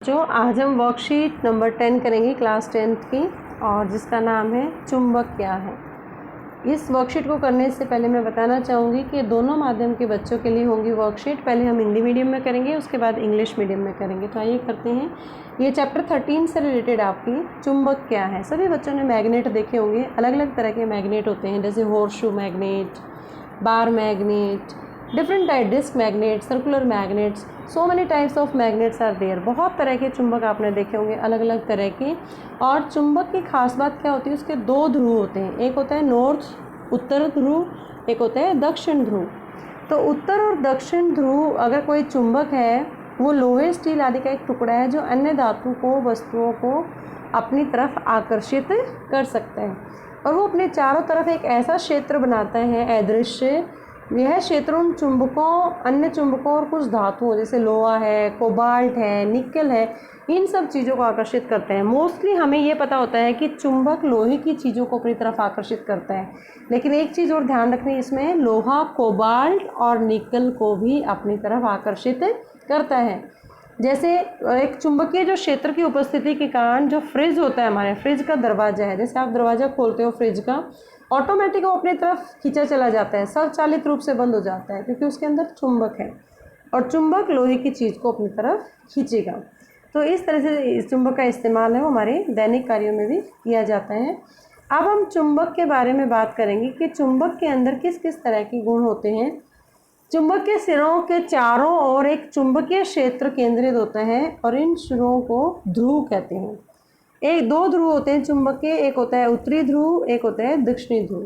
जो आज हम वर्कशीट नंबर 10 करेंगे क्लास 10th की, और जिसका नाम है चुंबक क्या है। इस वर्कशीट को करने से पहले मैं बताना चाहूँगी कि दोनों माध्यम के बच्चों के लिए होंगी वर्कशीट। पहले हम हिंदी मीडियम में करेंगे, उसके बाद इंग्लिश मीडियम में करेंगे। तो आइए करते हैं। ये चैप्टर 13 से रिलेटेड आपकी चुंबक क्या है। सभी बच्चों ने मैग्नेट देखे होंगे। अलग अलग तरह के मैग्नेट होते हैं, जैसे horseshoe magnet, bar magnet, different type, disc magnet, circular magnets, so many types of magnets are there. बहुत तरह के चुंबक आपने देखे होंगे, अलग अलग तरह के। और चुंबक की खास बात क्या होती है, उसके दो ध्रुव होते हैं। एक होता है नॉर्थ उत्तर ध्रुव, एक होता है दक्षिण ध्रुव। तो उत्तर और दक्षिण ध्रुव अगर कोई चुंबक है, वो लोहे स्टील आदि का एक टुकड़ा है जो अन्य धातु को, वस्तुओं को अपनी तरफ आकर्षित कर सकता है, और वो अपने चारों तरफ एक ऐसा क्षेत्र बनाता है अदृश्य। यह क्षेत्र उन चुंबकों, अन्य चुंबकों और कुछ धातुओं जैसे लोहा है, कोबाल्ट है, निकल है, इन सब चीज़ों को आकर्षित करते हैं। मोस्टली हमें ये पता होता है कि चुंबक लोहे की चीज़ों को अपनी तरफ आकर्षित करता है, लेकिन एक चीज़ और ध्यान रखनी, इसमें लोहा, कोबाल्ट और निकल को भी अपनी तरफ आकर्षित करता है। जैसे एक चुंबकीय जो क्षेत्र की उपस्थिति के कारण जो फ्रिज होता है, हमारे फ्रिज का दरवाज़ा है, जैसे आप दरवाज़ा खोलते हो फ्रिज का, ऑटोमेटिक वो अपनी तरफ खींचा चला जाता है, स्वचालित रूप से बंद हो जाता है, क्योंकि उसके अंदर चुंबक है, और चुंबक लोहे की चीज़ को अपनी तरफ खींचेगा। तो इस तरह से इस चुंबक का इस्तेमाल है वो हमारे दैनिक कार्यों में भी किया जाता है। अब हम चुंबक के बारे में बात करेंगे कि चुंबक के अंदर किस किस तरह के गुण होते हैं। चुंबक के सिरों के चारों ओर एक चुंबकीय क्षेत्र केंद्रित होता है, और इन सिरों को ध्रुव कहते हैं। एक दो ध्रुव होते हैं चुंबक के, एक होता है उत्तरी ध्रुव, एक होता है दक्षिणी ध्रुव।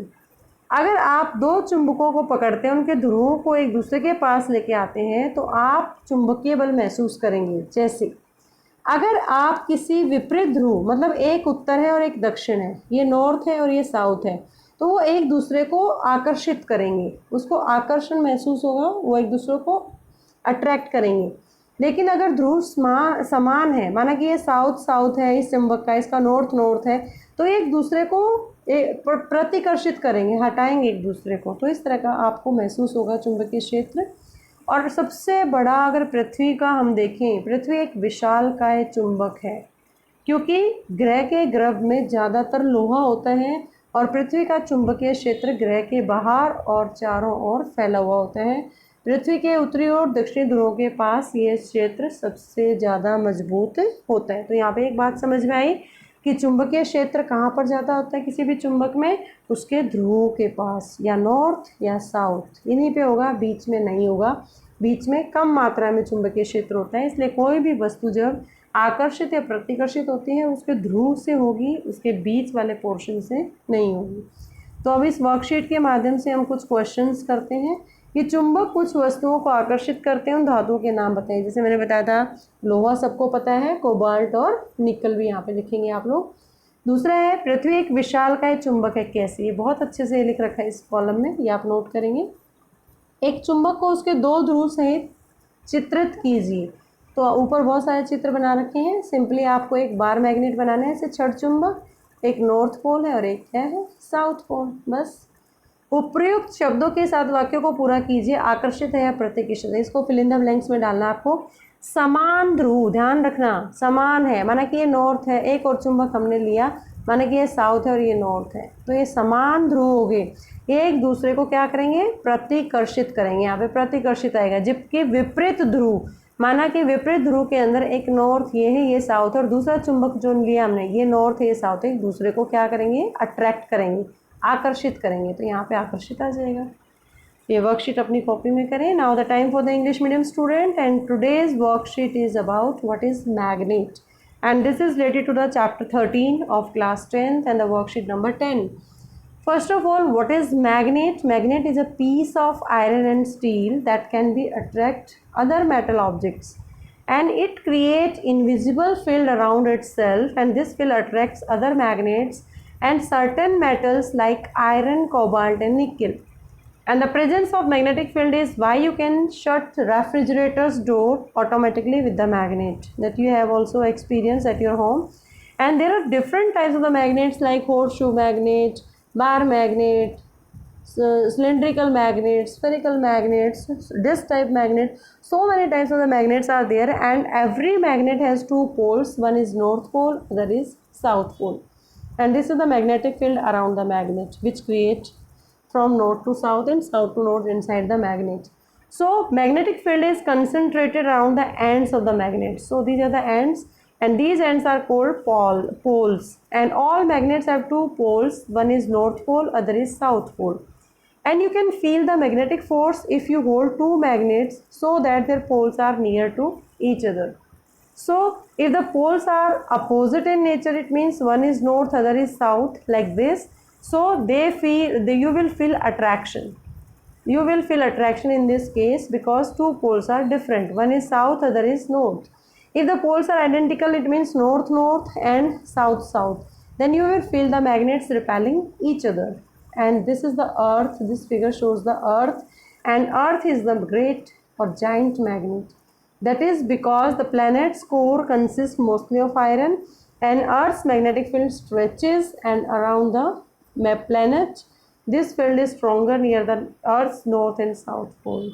अगर आप दो चुंबकों को पकड़ते हैं, उनके ध्रुवों को एक दूसरे के पास लेके आते हैं, तो आप चुंबकीय बल महसूस करेंगे। जैसे अगर आप किसी विपरीत ध्रुव, मतलब एक उत्तर है और एक दक्षिण है, ये नॉर्थ है और ये साउथ है, तो वो एक दूसरे को आकर्षित करेंगे, उसको आकर्षण महसूस होगा, वो एक दूसरे को अट्रैक्ट करेंगे। लेकिन अगर ध्रुव समान है, माना कि ये साउथ साउथ है इस चुंबक का, इसका नॉर्थ नॉर्थ है, तो एक दूसरे को प्रतिकर्षित करेंगे, हटाएंगे एक दूसरे को। तो इस तरह का आपको महसूस होगा चुंबकीय क्षेत्र। और सबसे बड़ा अगर पृथ्वी का हम देखें, पृथ्वी एक विशालकाय चुंबक है, क्योंकि ग्रह के गर्भ में ज़्यादातर लोहा होता है, और पृथ्वी का चुंबकीय क्षेत्र ग्रह के बाहर और चारों ओर फैला हुआ होता है। पृथ्वी के उत्तरी और दक्षिणी ध्रुवों के पास ये क्षेत्र सबसे ज़्यादा मजबूत होता है। तो यहाँ पे एक बात समझ में आई कि चुंबकीय क्षेत्र कहाँ पर ज़्यादा होता है किसी भी चुंबक में, उसके ध्रुवों के पास, या नॉर्थ या साउथ, इन्हीं पे होगा, बीच में नहीं होगा। बीच में कम मात्रा में चुंबकीय क्षेत्र होता है, इसलिए कोई भी वस्तु जब आकर्षित या प्रतिकर्षित होती है, उसके ध्रुव से होगी, उसके बीच वाले पोर्शन से नहीं होगी। तो अब इस वर्कशीट के माध्यम से हम कुछ क्वेश्चंस करते हैं कि चुंबक कुछ वस्तुओं को आकर्षित करते हैं, उन धातुओं के नाम बताइए। जैसे मैंने बताया था, लोहा सबको पता है, कोबाल्ट और निकल भी यहाँ पे लिखेंगे आप लोग। दूसरा है, पृथ्वी एक विशालकाय चुंबक है कैसे, ये बहुत अच्छे से लिख रखा है इस कॉलम में, ये आप नोट करेंगे। एक चुंबक को उसके दो ध्रुव सहित चित्रित कीजिए। तो ऊपर बहुत सारे चित्र बना रखे हैं। सिंपली आपको एक बार मैग्नेट बनाना है, जैसे छड़ चुंबक, एक नॉर्थ पोल है और एक क्या है, साउथ पोल। बस उपयुक्त शब्दों के साथ वाक्यों को पूरा कीजिए। आकर्षित है या प्रतिकर्षित है, इसको फिल इन द ब्लैंक्स में डालना आपको। समान ध्रुव, ध्यान रखना, समान है, माना कि ये नॉर्थ है, एक और चुंबक हमने लिया, माना कि ये साउथ है और ये नॉर्थ है, तो ये समान ध्रुव हो गए, ये एक दूसरे को क्या करेंगे, प्रतिकर्षित करेंगे। यहाँ पे प्रतिकर्षित आएगा। जबकि विपरीत ध्रुव, माना कि विपरीत ध्रुव के अंदर एक नॉर्थ ये है, ये साउथ, और दूसरा चुंबक जो लिया हमने, ये नॉर्थ है, ये साउथ है, एक दूसरे को क्या करेंगे, अट्रैक्ट करेंगे, आकर्षित करेंगे। तो यहाँ पे आकर्षित आ जाएगा। ये वर्कशीट अपनी कॉपी में करें। Now the time for the English medium student, and today's worksheet is about what is magnet, and this is related to the chapter 13 of class 10th and the worksheet number 10. First of all, what is magnet? Magnet is a piece of iron and steel that can be attract other metal objects, and it creates invisible field around itself, and this field attracts other magnets and certain metals like iron, cobalt and nickel. And the presence of magnetic field is why you can shut refrigerator's door automatically with the magnet, that you have also experienced at your home. And there are different types of the magnets like horseshoe magnet, bar magnet, cylindrical magnets, spherical magnets, disc type magnet. So many types of the magnets are there, and every magnet has two poles. One is north pole, other is south pole. And this is the magnetic field around the magnet, which create from north to south and south to north inside the magnet. So magnetic field is concentrated around the ends of the magnet. So these are the ends, and these ends are called poles. And all magnets have two poles. One is north pole, other is south pole. And you can feel the magnetic force if you hold two magnets so that their poles are near to each other. So if the poles are opposite in nature, it means one is north, other is south, like this. So you will feel attraction. You will feel attraction in this case because two poles are different. One is south, other is north. If the poles are identical, it means north north and south south. Then you will feel the magnets repelling each other. And this is the earth. This figure shows the earth, and earth is the great or giant magnet. That is because the planet's core consists mostly of iron, and earth's magnetic field stretches and around the planet. This field is stronger near the earth's north and south pole.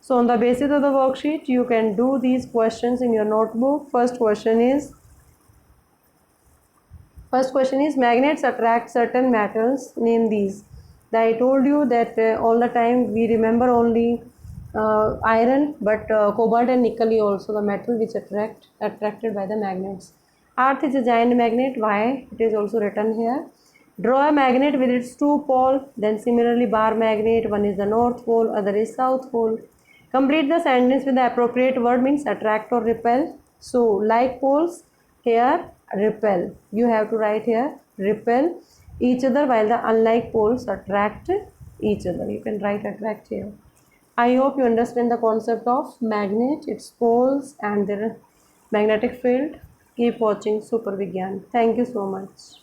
So on the basis of the worksheet, you can do these questions in your notebook. First question is magnets attract certain metals. Name these. I told you that all the time we remember only iron, but cobalt and nickel is also the metal which attracted by the magnets. Earth is a giant magnet. Why? It is also written here. Draw a magnet with its two pole. Then similarly bar magnet. One is the north pole, other is south pole. Complete the sentence with the appropriate word, means attract or repel. So like poles, here repel. You have to write here repel each other, while the unlike poles attract each other. You can write attract here. I hope you understand the concept of magnet, its poles and their magnetic field. Keep watching Super Vigyan. Thank you so much.